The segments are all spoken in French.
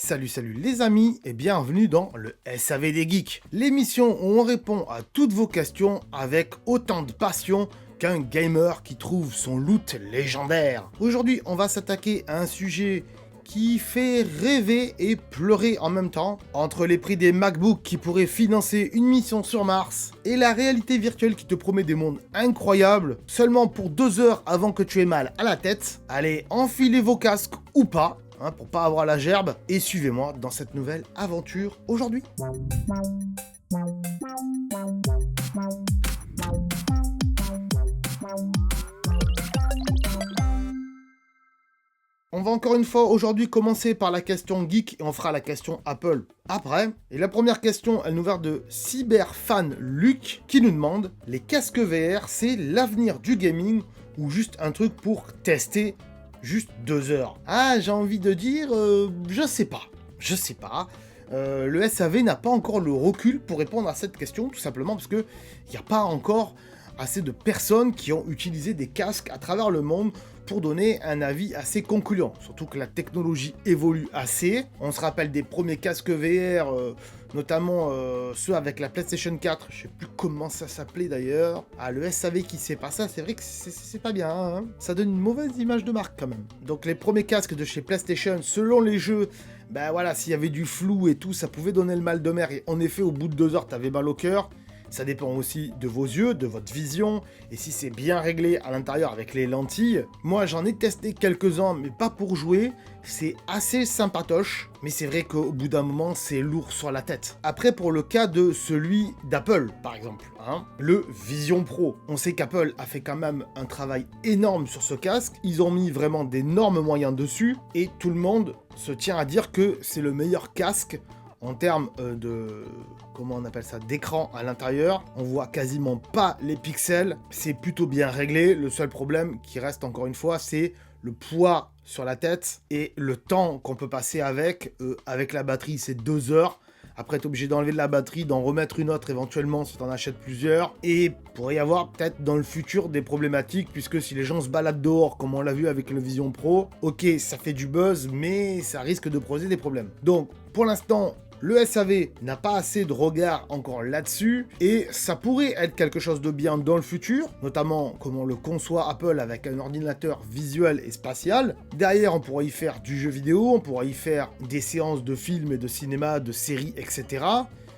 Salut les amis et bienvenue dans le SAV des Geeks, l'émission où on répond à toutes vos questions avec autant de passion qu'un gamer qui trouve son loot légendaire. Aujourd'hui on va s'attaquer à un sujet qui fait rêver et pleurer en même temps, entre les prix des MacBooks qui pourraient financer une mission sur Mars et la réalité virtuelle qui te promet des mondes incroyables seulement pour 2 heures avant que tu aies mal à la tête. Allez, enfilez vos casques ou pas, pour pas avoir la gerbe, et suivez-moi dans cette nouvelle aventure aujourd'hui. On va encore une fois aujourd'hui commencer par la question geek et on fera la question Apple après. Et la première question, elle nous vient de Cyberfan Luc qui nous demande: les casques VR, c'est l'avenir du gaming ou juste un truc pour tester juste 2 heures? Ah, j'ai envie de dire, je sais pas. Le SAV n'a pas encore le recul pour répondre à cette question, tout simplement parce que il n'y a pas encore assez de personnes qui ont utilisé des casques à travers le monde pour donner un avis assez concluant. Surtout que la technologie évolue assez. On se rappelle des premiers casques VR, notamment ceux avec la PlayStation 4. Je sais plus comment ça s'appelait d'ailleurs. Ah, le SAV qui sait pas ça, c'est vrai que c'est pas bien. Hein. Ça donne une mauvaise image de marque quand même. Donc les premiers casques de chez PlayStation, selon les jeux, ben voilà, s'il y avait du flou et tout, ça pouvait donner le mal de mer. Et en effet, au bout de 2 heures, t'avais mal au cœur. Ça dépend aussi de vos yeux, de votre vision, et si c'est bien réglé à l'intérieur avec les lentilles. Moi, j'en ai testé quelques-uns, mais pas pour jouer. C'est assez sympatoche, mais c'est vrai qu'au bout d'un moment, c'est lourd sur la tête. Après, pour le cas de celui d'Apple, par exemple, le Vision Pro. On sait qu'Apple a fait quand même un travail énorme sur ce casque. Ils ont mis vraiment d'énormes moyens dessus, et tout le monde se tient à dire que c'est le meilleur casque en termes de, comment on appelle ça, d'écran à l'intérieur. On voit quasiment pas les pixels, c'est plutôt bien réglé. Le seul problème qui reste encore une fois, c'est le poids sur la tête et le temps qu'on peut passer avec la batterie, c'est 2 heures. Après, tu es obligé d'enlever de la batterie, d'en remettre une autre éventuellement si tu en achètes plusieurs. Et pourrait y avoir peut-être dans le futur des problématiques, puisque si les gens se baladent dehors, comme on l'a vu avec le Vision Pro, ok, ça fait du buzz, mais ça risque de poser des problèmes. Donc, pour l'instant, le SAV n'a pas assez de regard encore là-dessus, et ça pourrait être quelque chose de bien dans le futur, notamment comment le conçoit Apple avec un ordinateur visuel et spatial. Derrière, on pourra y faire du jeu vidéo, on pourra y faire des séances de films et de cinéma, de séries, etc.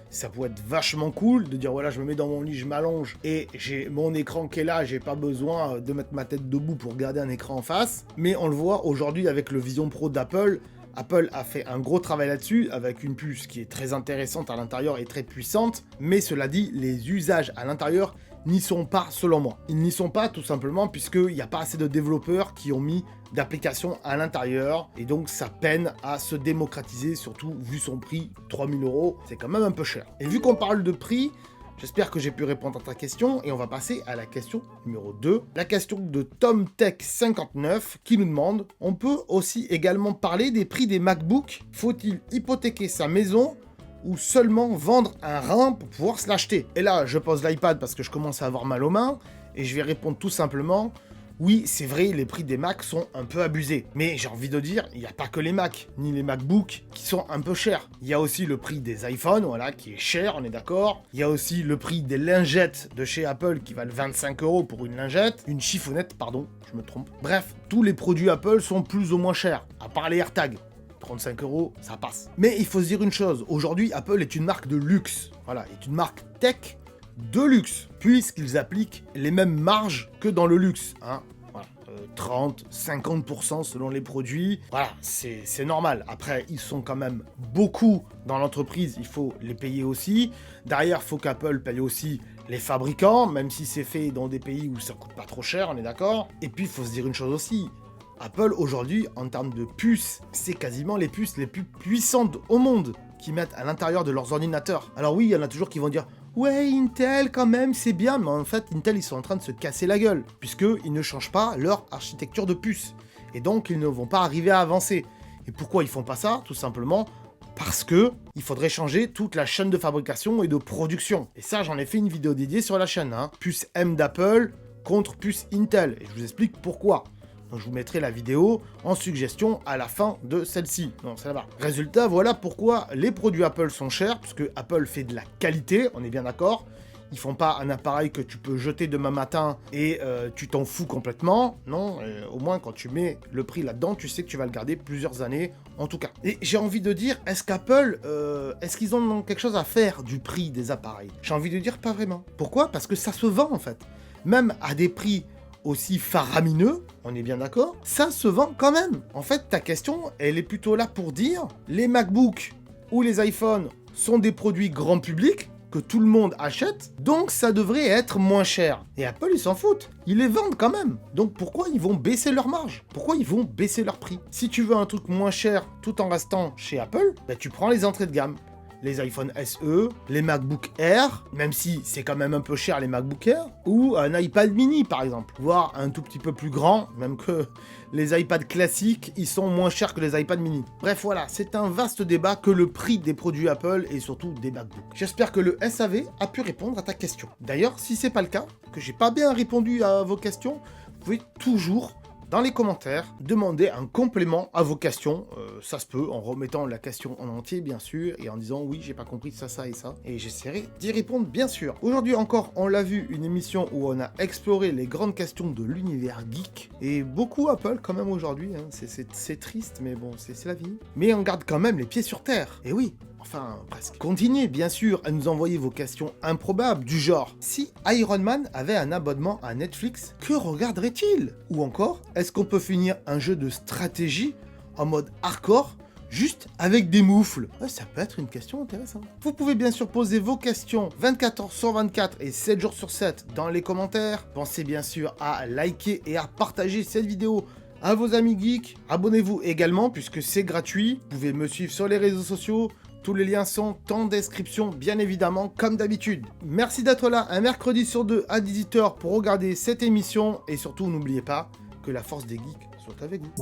Ça pourrait être vachement cool de dire voilà, je me mets dans mon lit, je m'allonge et j'ai mon écran qui est là, j'ai pas besoin de mettre ma tête debout pour regarder un écran en face. Mais on le voit aujourd'hui avec le Vision Pro d'Apple. Apple a fait un gros travail là-dessus, avec une puce qui est très intéressante à l'intérieur et très puissante, mais cela dit, les usages à l'intérieur n'y sont pas selon moi. Ils n'y sont pas tout simplement puisqu'il n'y a pas assez de développeurs qui ont mis d'applications à l'intérieur, et donc ça peine à se démocratiser, surtout vu son prix, 3000 €, c'est quand même un peu cher. Et vu qu'on parle de prix, j'espère que j'ai pu répondre à ta question, et on va passer à la question numéro 2. La question de TomTech59 qui nous demande: on peut aussi également parler des prix des MacBooks. Faut-il hypothéquer sa maison ou seulement vendre un rein pour pouvoir se l'acheter? Et là, je pose l'iPad parce que je commence à avoir mal aux mains, et je vais répondre tout simplement: oui, c'est vrai, les prix des Macs sont un peu abusés. Mais j'ai envie de dire, il n'y a pas que les Macs, ni les MacBooks, qui sont un peu chers. Il y a aussi le prix des iPhones, voilà, qui est cher, on est d'accord. Il y a aussi le prix des lingettes de chez Apple, qui valent 25 € pour une lingette. Une chiffonnette, pardon, je me trompe. Bref, tous les produits Apple sont plus ou moins chers, à part les AirTags. 35 €, ça passe. Mais il faut se dire une chose, aujourd'hui, Apple est une marque de luxe. Voilà, est une marque tech de luxe, puisqu'ils appliquent les mêmes marges que dans le luxe, Voilà, 30, 50% selon les produits, voilà, c'est normal. Après, ils sont quand même beaucoup dans l'entreprise, il faut les payer aussi. Derrière, il faut qu'Apple paye aussi les fabricants, même si c'est fait dans des pays où ça coûte pas trop cher, on est d'accord. Et puis, il faut se dire une chose aussi, Apple aujourd'hui, en termes de puces, c'est quasiment les puces les plus puissantes au monde qui mettent à l'intérieur de leurs ordinateurs. Alors oui, il y en a toujours qui vont dire « Ouais, Intel quand même, c'est bien », mais en fait, Intel, ils sont en train de se casser la gueule, puisqu'ils ne changent pas leur architecture de puces. Et donc, ils ne vont pas arriver à avancer. Et pourquoi ils font pas ça? Tout simplement parce que il faudrait changer toute la chaîne de fabrication et de production. Et ça, j'en ai fait une vidéo dédiée sur la chaîne. Puce M d'Apple contre puce Intel. Et je vous explique pourquoi. Donc je vous mettrai la vidéo en suggestion à la fin de celle-ci. Non, ça va. Résultat, voilà pourquoi les produits Apple sont chers, puisque Apple fait de la qualité, on est bien d'accord. Ils font pas un appareil que tu peux jeter demain matin et tu t'en fous complètement. Non, au moins quand tu mets le prix là-dedans, tu sais que tu vas le garder plusieurs années en tout cas. Et j'ai envie de dire, est-ce qu'Apple, est-ce qu'ils ont quelque chose à faire du prix des appareils? J'ai envie de dire pas vraiment. Pourquoi? Parce que ça se vend en fait. Même à des prix aussi faramineux, on est bien d'accord, ça se vend quand même. En fait, ta question, elle est plutôt là pour dire, les MacBooks ou les iPhones sont des produits grand public, que tout le monde achète, donc ça devrait être moins cher. Et Apple, ils s'en foutent. Ils les vendent quand même. Donc pourquoi ils vont baisser leur marge? Pourquoi ils vont baisser leur prix? Si tu veux un truc moins cher tout en restant chez Apple, bah tu prends les entrées de gamme. Les iPhone SE, les MacBook Air, même si c'est quand même un peu cher les MacBook Air, ou un iPad mini par exemple, voire un tout petit peu plus grand, même que les iPads classiques, ils sont moins chers que les iPads mini. Bref voilà, c'est un vaste débat que le prix des produits Apple et surtout des MacBooks. J'espère que le SAV a pu répondre à ta question. D'ailleurs, si c'est pas le cas, que j'ai pas bien répondu à vos questions, vous pouvez toujours dans les commentaires, demandez un complément à vos questions. Ça se peut, en remettant la question en entier, bien sûr, et en disant oui, j'ai pas compris ça, ça et ça. Et j'essaierai d'y répondre, bien sûr. Aujourd'hui encore, on l'a vu, une émission où on a exploré les grandes questions de l'univers geek. Et beaucoup Apple, quand même, aujourd'hui. Hein. C'est triste, mais bon, c'est la vie. Mais on garde quand même les pieds sur terre. Et oui, enfin, presque. Continuez, bien sûr, à nous envoyer vos questions improbables, du genre, si Iron Man avait un abonnement à Netflix, que regarderait-il? Ou encore, est-ce qu'on peut finir un jeu de stratégie en mode hardcore, juste avec des moufles? Ça peut être une question intéressante. Vous pouvez bien sûr poser vos questions 24 heures sur 24 et 7 jours sur 7 dans les commentaires. Pensez bien sûr à liker et à partager cette vidéo à vos amis geeks. Abonnez-vous également, puisque c'est gratuit. Vous pouvez me suivre sur les réseaux sociaux. Tous les liens sont en description, bien évidemment, comme d'habitude. Merci d'être là un mercredi sur 2 à 18h pour regarder cette émission. Et surtout, n'oubliez pas que la force des geeks soit avec vous.